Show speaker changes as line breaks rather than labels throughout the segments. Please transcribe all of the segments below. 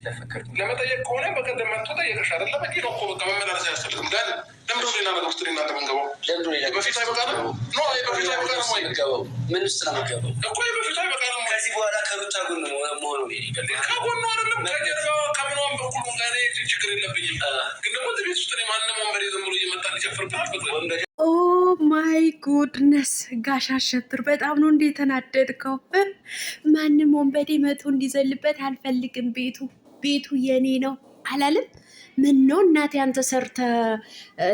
ለመጠየቅ ከሆነ በቀደም መጥቶ ጠየቀሽ አይደለ? በቂ ነው እኮ በቃ መመላለስ አያስፈልግም። ግን ለምንድነው ሌላ ነገር ውስጥ እናንተ ምንገባው? በፊት አይበቃንም? በፊት አይበቃንም ወይ? ምን ውስጥ ነው የምንገባው እኮ? በፊት አይበቃንም? ከዚህ በኋላ ከሩታ ጎን መሆኑ ከጎኑ አይደለም ከጀርባ ከምኗም በኩል ጋር ችግር የለብኝም። ግን ደግሞ እዚህ ቤት ውስጥ ማንም ወንበዴ ዝም ብሎ እየመጣ ሊጨፍርብናል።
ኦ ማይ ጉድነስ ጋሽ አሸብር በጣም ነው እንዴ የተናደድከው? ማንም ወንበዴ መቶ እንዲዘልበት አልፈልግም። ቤቱ የኔ ነው አላለም? ምን ነው እናቴ አንተ ሰርተ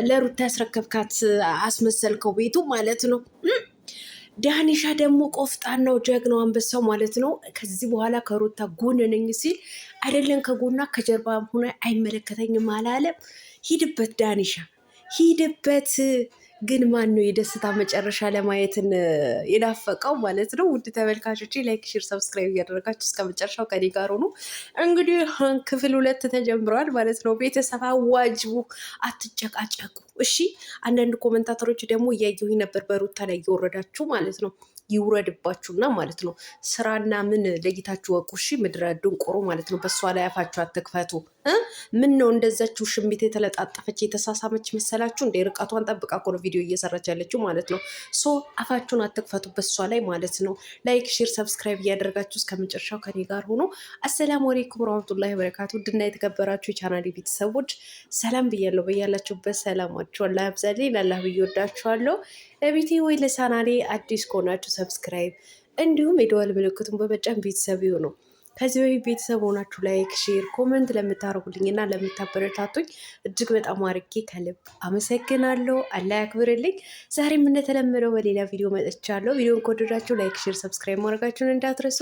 ለሩታ ያስረከብካት አስመሰልከው ቤቱ ማለት ነው። ዳኒሻ ደግሞ ቆፍጣናው ጀግናው አንበሳው ማለት ነው። ከዚህ በኋላ ከሩታ ጎን ነኝ ሲል አይደለም ከጎኗ ከጀርባ ሆነ አይመለከተኝም አላለም። ሂድበት ዳኒሻ ሂድበት። ግን ማን ነው የደስታ መጨረሻ ለማየትን የናፈቀው ማለት ነው? ውድ ተመልካቾች ላይክ፣ ሼር፣ ሰብስክራይብ እያደረጋችሁ እስከ መጨረሻው ከኔ ጋር ሆኑ። እንግዲህ ክፍል 2 ተጀምረዋል ማለት ነው። ቤተሰብ አዋጅቡ፣ አትጨቃጨቁ እሺ። አንዳንድ ኮመንታተሮች ደግሞ እያየሁኝ ነበር በሩታ ላይ እየወረዳችሁ ማለት ነው። ይውረድባችሁና ማለት ነው። ስራና ምን ለይታችሁ ወቁ እሺ። ምድረ ድንቆሮ ማለት ነው። በእሷ ላይ አፋችሁ አትክፈቱ። ምን ነው እንደዛችሁ ሽሚት የተለጣጠፈች የተሳሳመች መሰላችሁ? እንደ ርቀቷን ጠብቃ እኮ ነው ቪዲዮ እየሰራች ያለችው ማለት ነው። ሶ አፋችሁን አትክፈቱ በእሷ ላይ ማለት ነው። ላይክ፣ ሼር፣ ሰብስክራይብ እያደረጋችሁ እስከ መጨረሻው ከኔ ጋር ሆኖ አሰላሙ አለይኩም ወራህመቱላሂ ወበረካቱ። ውድና የተከበራችሁ የቻናሌ ቤተሰቦች ሰላም ብያለሁ። በያላችሁበት ሰላማችሁ አላህ ያብዛልኝ። ላላህ ብዬ ወዳችኋለሁ። ለቤቴ ወይ ለቻናሌ አዲስ ከሆናችሁ ሰብስክራይብ እንዲሁም የደወል ምልክቱን በመጫን ቤተሰብ ይሁኑ። ከዚህ በፊት ቤተሰብ ሆናችሁ ላይክ፣ ሼር፣ ኮመንት ለምታደርጉልኝ እና ለምታበረታቱኝ እጅግ በጣም አርጌ ከልብ አመሰግናለሁ። አላህ ያክብርልኝ። ዛሬም እንደተለመደው በሌላ ቪዲዮ መጥቻለሁ። ቪዲዮን ከወደዳችሁ ላይክ፣ ሼር፣ ሰብስክራይብ ማድረጋችሁን እንዳትረሱ።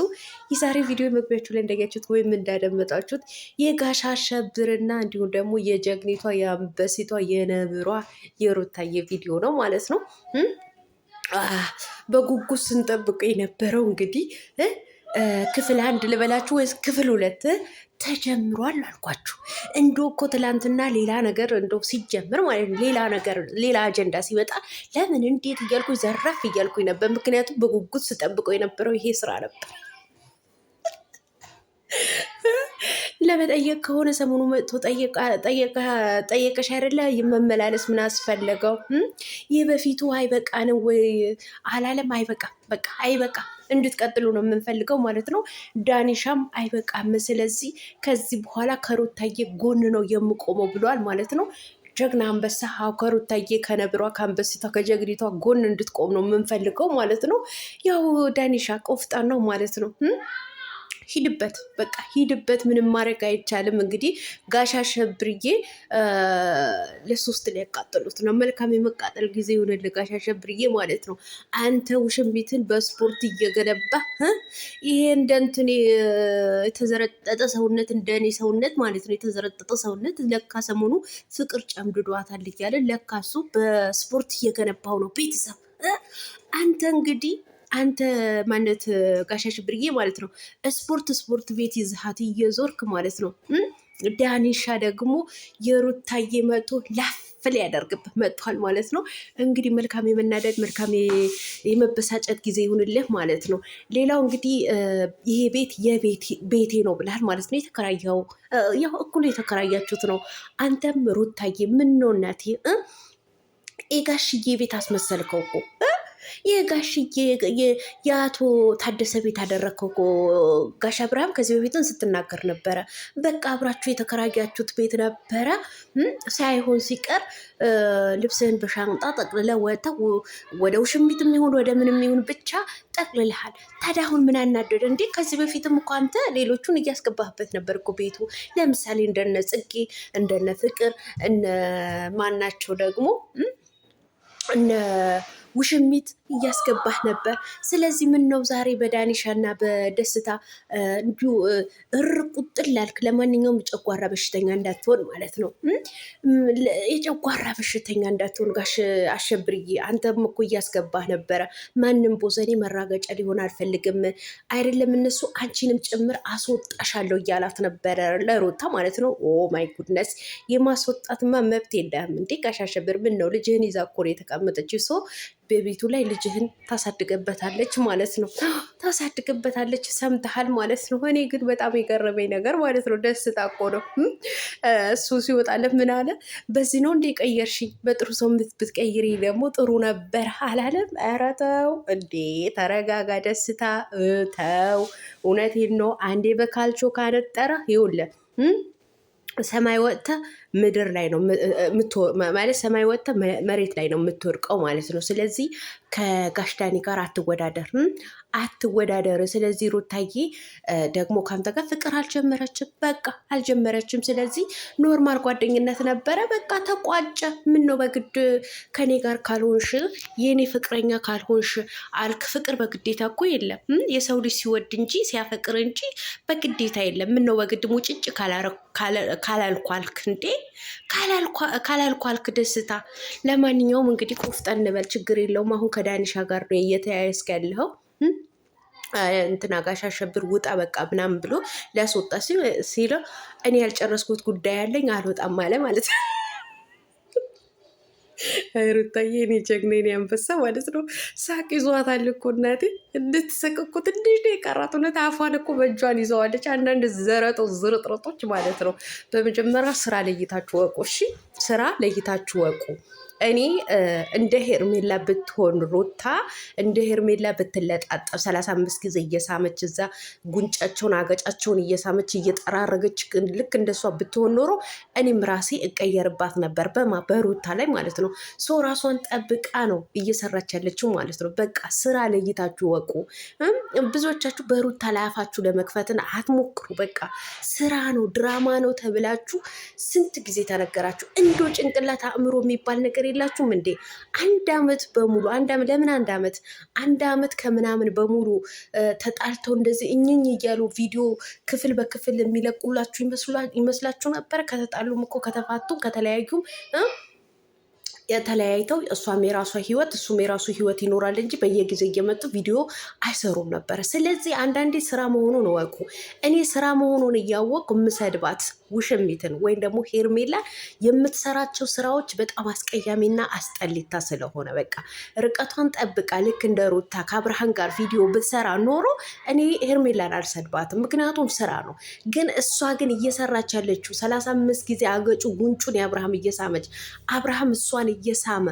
የዛሬ ቪዲዮ መግቢያችሁ ላይ እንዳያችሁት ወይም እንዳደመጣችሁት የጋሽ አሸብርና እንዲሁም ደግሞ የጀግኒቷ የአንበሲቷ የነብሯ የሩታዬ ቪዲዮ ነው ማለት ነው። በጉጉት ስንጠብቅ የነበረው እንግዲህ ክፍል 1 ልበላችሁ ወይስ ክፍል 2 ተጀምሯል አልኳችሁ። እንዶ እኮ ትላንትና ሌላ ነገር እንደው ሲጀምር ማለት ነው ሌላ ነገር ሌላ አጀንዳ ሲመጣ ለምን እንዴት እያልኩኝ ዘራፍ እያልኩኝ ነበር። ምክንያቱም በጉጉት ስጠብቀው የነበረው ይሄ ስራ ነበር። ለመጠየቅ ከሆነ ሰሞኑ መጥቶ ጠየቀሽ አይደለ? መመላለስ ምን አስፈለገው? ይህ በፊቱ አይበቃንም ወይ አላለም? አይበቃ በቃ አይበቃ እንድትቀጥሉ ነው የምንፈልገው ማለት ነው። ዳኒሻም አይበቃም፣ ስለዚህ ከዚህ በኋላ ከሩታዬ ጎን ነው የምቆመው ብሏል ማለት ነው። ጀግና አንበሳ ከሩታዬ ከነብሯ ከአንበሲቷ ከጀግኒቷ ጎን እንድትቆም ነው የምንፈልገው ማለት ነው። ያው ዳኒሻ ቆፍጣን ነው ማለት ነው። ሂድበት በቃ ሂድበት፣ ምንም ማድረግ አይቻልም። እንግዲህ ጋሽ አሸብርዬ ለ3 ሊያቃጥሉት ነው። መልካም የመቃጠል ጊዜ ይሆንልህ ጋሽ አሸብርዬ ማለት ነው። አንተ ውሽንቢትን በስፖርት እየገነባ ይሄ እንደንትን የተዘረጠጠ ሰውነት እንደኔ ሰውነት ማለት ነው። የተዘረጠጠ ሰውነት ለካ ሰሞኑ ፍቅር ጨምድዷታል እያለ ለካ እሱ በስፖርት እየገነባው ነው። ቤተሰብ አንተ እንግዲህ አንተ ማለት ጋሽ አሸብርዬ ማለት ነው ስፖርት ቤት ይዝሃት እየዞርክ ማለት ነው። ዳኒሻ ደግሞ የሩታዬ መቶ ላፍ ሊያደርግብህ መጥቷል ማለት ነው። እንግዲህ መልካም የመናደድ መልካም የመበሳጨት ጊዜ ይሁንልህ ማለት ነው። ሌላው እንግዲህ ይሄ ቤት ቤቴ ነው ብላል ማለት ነው። የተከራየው ያው እኩል የተከራያችሁት ነው። አንተም ሩታዬ ምን ነው እናቴ የጋሽዬ ቤት አስመሰልከው እኮ የጋሽዬ የአቶ ታደሰ ቤት አደረግከው እኮ ጋሽ አብርሃም ከዚህ በፊትን ስትናገር ነበረ። በቃ አብራችሁ የተከራያችሁት ቤት ነበረ። ሳይሆን ሲቀር ልብስህን በሻንጣ ጠቅልለ ወደ ውሽሚትም ይሁን ወደ ምንም ይሁን ብቻ ጠቅልልሃል። ታዲያ አሁን ምን አናደደ እንዴ? ከዚህ በፊትም እኮ አንተ ሌሎቹን እያስገባህበት ነበር እኮ ቤቱ። ለምሳሌ እንደነ ጽጌ እንደነ ፍቅር እነ ማናቸው ደግሞ እነ ውሽሚት እያስገባህ ነበር። ስለዚህ ምን ነው ዛሬ በዳኒሻና በደስታ እንዲሁ ቁጥል ላልክ? ለማንኛውም የጨጓራ በሽተኛ እንዳትሆን ማለት ነው። የጨጓራ በሽተኛ እንዳትሆን ጋሽ አሸብርዬ፣ አንተም እኮ እያስገባህ ነበረ። ማንም ቦዘኔ መራገጫ ሊሆን አልፈልግም አይደለም እነሱ አንቺንም ጭምር አስወጣሻለሁ እያላት ነበረ ለሩታ ማለት ነው። ኦ ማይ ጉድነስ፣ የማስወጣትማ መብት የለህም እንዴ ጋሽ አሸብር። ምን ነው ልጅህን ይዛ እኮ ነው የተቀመጠችው። ሰው በቤቱ ላይ ልጅህን ታሳድገበታለች ማለት ነው። ታሳድግበታለች። ሰምተሃል ማለት ነው። እኔ ግን በጣም የገረመኝ ነገር ማለት ነው ደስታ እኮ ነው። እሱ ሲወጣለት ምን አለ? በዚህ ነው እንደ ቀየርሽኝ፣ በጥሩ ሰው ብትቀይሪ ደግሞ ጥሩ ነበር አላለም? ኧረ ተው እንዴ ተረጋጋ። ደስታ ተው፣ እውነቴን ነው። አንዴ በካልቾ ካነጠረ ይውለ ሰማይ ወጥተ ምድር ላይ ነው ማለት ሰማይ ወጥተ መሬት ላይ ነው የምትወድቀው ማለት ነው። ስለዚህ ከጋሽ ዳኒ ጋር አትወዳደር። ስለዚህ ሩታዬ ደግሞ ከአንተ ጋር ፍቅር አልጀመረችም፣ በቃ አልጀመረችም። ስለዚህ ኖርማል ጓደኝነት ነበረ፣ በቃ ተቋጨ። ምን ነው በግድ ከኔ ጋር ካልሆንሽ የኔ ፍቅረኛ ካልሆንሽ አልክ? ፍቅር በግዴታ እኮ የለም። የሰው ልጅ ሲወድ እንጂ ሲያፈቅር እንጂ በግዴታ የለም። ምን ነው በግድ ሙጭጭ ካላልኩ አልክ እንዴ? ካላልኩ አልክ ደስታ። ለማንኛውም እንግዲህ ቆፍጠን በል፣ ችግር የለውም። አሁን ከዳኒሻ ጋር ነው እየተያያዝክ ያለኸው። እንትና ጋሽ አሸብር ውጣ በቃ ምናምን ብሎ ሊያስወጣ ሲለው እኔ ያልጨረስኩት ጉዳይ አለኝ አልወጣም አለ ማለት ነው። ሩታዬ እኔ ጀግና እኔ አንበሳ ማለት ነው። ሳቅ ይዟታል እኮ እናቴ፣ እንድትስቅ እኮ ትንሽ ነው የቀራት። እውነት አፏን እኮ በእጇን ይዘዋለች። አንዳንድ ዝርጥርጦች ማለት ነው። በመጀመሪያ ስራ ለይታችሁ ወቁ። እሺ ስራ ለይታችሁ ወቁ። እኔ እንደ ሄርሜላ ብትሆን ሩታ እንደ ሄርሜላ ብትለጣጠብ 35 ጊዜ እየሳመች እዛ ጉንጫቸውን አገጫቸውን እየሳመች እየጠራረገች ልክ እንደሷ ብትሆን ኖሮ እኔም ራሴ እቀየርባት ነበር። በሩታ ላይ ማለት ነው። ሰው ራሷን ጠብቃ ነው እየሰራች ያለችው ማለት ነው። በቃ ስራ ለይታችሁ ወቁ። ብዙዎቻችሁ በሩታ ላይ አፋችሁ ለመክፈትን አትሞክሩ። በቃ ስራ ነው ድራማ ነው ተብላችሁ ስንት ጊዜ ተነገራችሁ። እንዶ ጭንቅላት አእምሮ የሚባል ነገር የላችሁም እንዴ? አንድ አመት በሙሉ ለምን አንድ አመት ከምናምን በሙሉ ተጣልተው እንደዚህ እኝኝ እያሉ ቪዲዮ ክፍል በክፍል የሚለቁላችሁ ይመስላችሁ ነበር? ከተጣሉም እኮ ከተፋቱም ከተለያዩም የተለያይተው እሷም የራሷ ህይወት እሱም የራሱ ህይወት ይኖራል እንጂ በየጊዜው እየመጡ ቪዲዮ አይሰሩም ነበረ። ስለዚህ አንዳንዴ ስራ መሆኑን እወቁ። እኔ ስራ መሆኑን እያወቅኩ የምሰድባት ውሽሚትን ወይም ደግሞ ሄርሜላ የምትሰራቸው ስራዎች በጣም አስቀያሚና አስጠሊታ ስለሆነ በቃ ርቀቷን ጠብቃ ልክ እንደ ሩታ ከአብርሃን ጋር ቪዲዮ ብትሰራ ኖሮ እኔ ሄርሜላን አልሰድባትም፣ ምክንያቱም ስራ ነው። ግን እሷ ግን እየሰራች ያለችው 35 ጊዜ አገጩ ጉንጩን የአብርሃም እየሳመች አብርሃም እሷን እየሳመ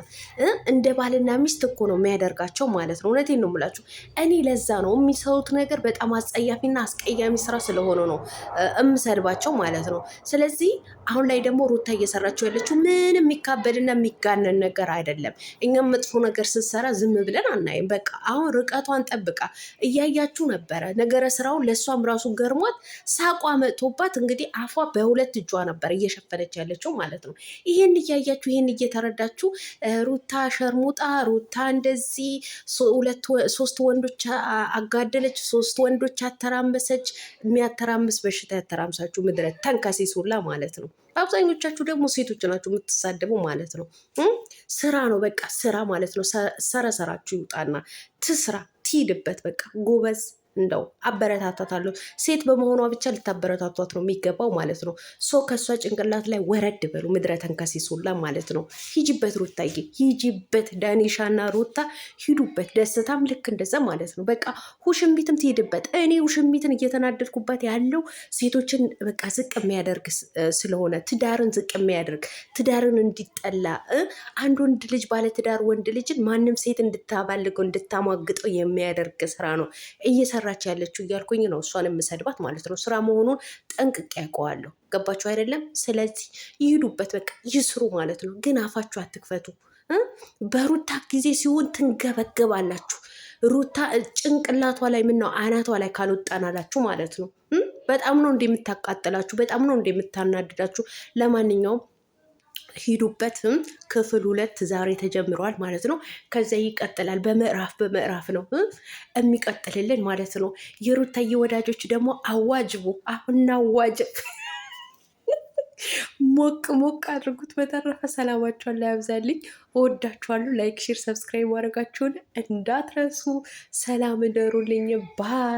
እንደ ባልና ሚስት እኮ ነው የሚያደርጋቸው ማለት ነው። እውነቴን ነው የምላችሁ። እኔ ለዛ ነው የሚሰሩት ነገር በጣም አስጸያፊና አስቀያሚ ስራ ስለሆነ ነው እምሰድባቸው ማለት ነው። ስለዚህ አሁን ላይ ደግሞ ሩታ እየሰራቸው ያለችው ምንም የሚካበድና የሚጋነን ነገር አይደለም። እኛም መጥፎ ነገር ስትሰራ ዝም ብለን አናይም። በቃ አሁን ርቀቷን ጠብቃ እያያችሁ ነበረ። ነገረ ስራውን ለእሷም ራሱ ገርሟት ሳቋ መጥቶባት እንግዲህ አፏ በሁለት እጇ ነበር እየሸፈነች ያለችው ማለት ነው። ይህን እያያችሁ ይህን እየተረዳችሁ ሩታ ሸርሙጣ፣ ሩታ እንደዚህ 3 ወንዶች አጋደለች፣ 3 ወንዶች አተራመሰች። የሚያተራምስ በሽታ ያተራምሳችሁ ምድረ ተንከሲስ ሁላ ማለት ነው። አብዛኞቻችሁ ደግሞ ሴቶች ናችሁ የምትሳደቡ ማለት ነው። ስራ ነው በቃ ስራ ማለት ነው። ሰራችሁ ይውጣና ትስራ ትሂድበት። በቃ ጎበዝ እንደው አበረታታታለሁ። ሴት በመሆኗ ብቻ ልታበረታቷት ነው የሚገባው ማለት ነው። ከእሷ ጭንቅላት ላይ ወረድ በሉ ምድረ ተንከሲስ ሁላ ማለት ነው። ሂጂበት ሩታዬ ሂጂበት። ዳኒሻና ሩታ ሂዱበት። ደስታም ልክ እንደዛ ማለት ነው። በቃ ውሽሚትም ትሄድበት። እኔ ውሽሚትን እየተናደድኩባት ያለው ሴቶችን በቃ ዝቅ የሚያደርግ ስለሆነ ትዳርን ዝቅ የሚያደርግ ትዳርን እንዲጠላ አንድ ወንድ ልጅ ባለትዳር ወንድ ልጅን ማንም ሴት እንድታባልገው እንድታሟግጠው የሚያደርግ ስራ ነው እየሰራች ያለችው እያልኩኝ ነው እሷን የምሰድባት ማለት ነው። ስራ መሆኑን ጠንቅቄ ያውቀዋለሁ። ገባችሁ አይደለም? ስለዚህ ይሄዱበት፣ በቃ ይስሩ ማለት ነው። ግን አፋችሁ አትክፈቱ። በሩታ ጊዜ ሲሆን ትንገበገባላችሁ። ሩታ ጭንቅላቷ ላይ ምነው አናቷ ላይ ካልወጣናላችሁ ማለት ነው። በጣም ነው እንደምታቃጥላችሁ፣ በጣም ነው እንደምታናድዳችሁ። ለማንኛውም ሂዱበት። ክፍል 2 ዛሬ ተጀምሯል ማለት ነው። ከዛ ይቀጥላል። በምዕራፍ ነው የሚቀጥልልን ማለት ነው። የሩታዬ ወዳጆች ደግሞ አዋጅቡ። አሁን አዋጅብ ሞቅ አድርጉት። በተረፈ ሰላማችኋን ላይ ያብዛልኝ። እወዳችኋለሁ። ላይክ፣ ሼር፣ ሰብስክራይብ ማድረጋችሁን እንዳትረሱ። ሰላም እደሩልኝ። ባይ